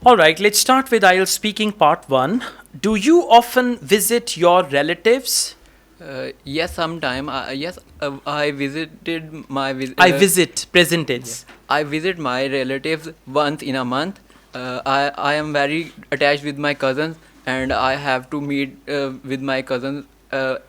All right, let's start with IELTS speaking part 1. Do you often visit your relatives? Yes, sometime. I visited my. I visit, present tense. I visit my relatives once in a month. I am very attached with my cousins, and I have to meet with my cousins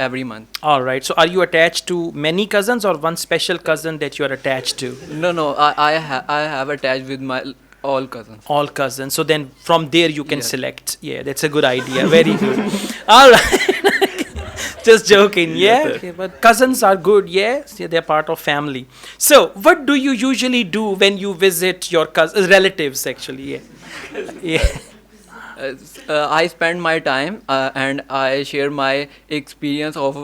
every month. All right, so are you attached to many cousins or one special cousin that you are attached to? No. I have attached with my all cousins. All cousins. So then from there you can Yes. select. Yeah, that's a good idea. Very good. All right. Just joking. Yeah. Yes, sir. Okay, but cousins are good. Yeah. They're part of family. So what do you usually do when you visit your relatives actually? Yeah. Yeah. I spend my time and I share my experience of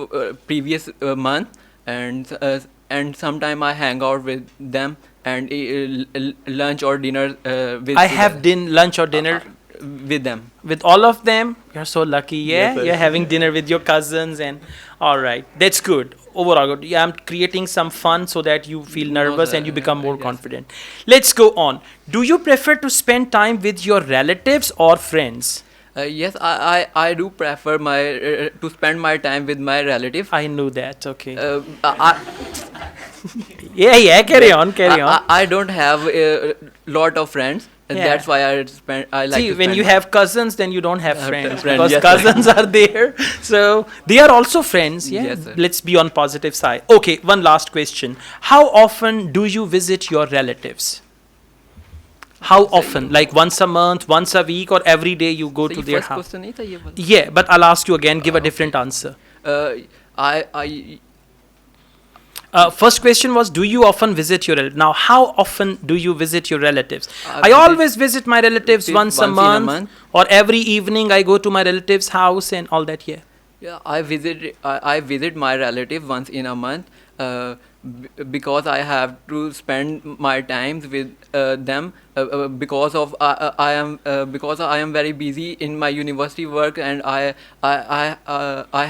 previous month, and sometime I hang out with them and lunch or dinner with I have lunch or dinner with them. with all of them. You're so lucky. Yeah. Yes, sir. You're having dinner with your cousins and all right. That's good. Overall good. Yeah, I'm creating some fun so that you feel No, nervous sir. and you become more Yes. confident. Let's go on. Do you prefer to spend time with your relatives or friends? Yes, I do prefer my to spend my time with my relatives. I knew that. Okay. I, Yeah. Carry on. I don't have a lot of friends. Yeah. That's why I like See, to when spend you my- have cousins, then you don't have friends friends, because yes, sir. cousins are there. So they are also friends. Yeah. Yes, sir. Let's be on positive side. Okay. One last question. How often do you visit your relatives? How often? Like once a month, once a week, or every day you go So to ये their first house? question नहीं था ये वाला? Yeah, but I'll ask you again. Give a Okay. different answer. I First question was, do you often visit your relatives? Now, how often do you visit your relatives? I visit- always visit my relatives once a once in a month, month. or every evening I go to my relative's house and all that. Yeah. Yeah, I visit my relative once in a month because I have to spend my times with them because I am very busy in my university work, and I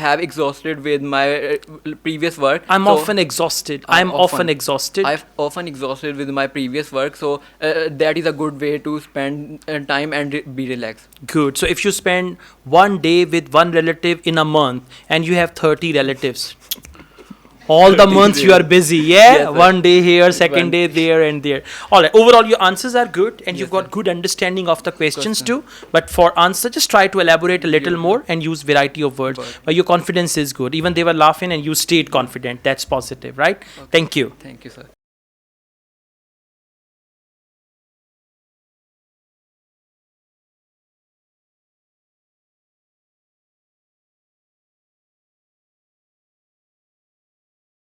have exhausted with my previous work. I'm So often exhausted. I'm often exhausted. I've often exhausted with my previous work, so that is a good way to spend time and be relaxed. Good. So if you spend one day with one relative in a month and you have 30 relatives, all the 30 months you are busy. Yeah. Yes, sir. One day here, second One- day there and there. All right. Overall, your answers are good and you've Yes, got sir. good understanding of the questions Question. too. But for answer, just try to elaborate a little Yeah. more and use variety of words. Word. But your confidence is good. Even they were laughing and you stayed confident. That's positive, right? Okay. Thank you. Thank you, sir.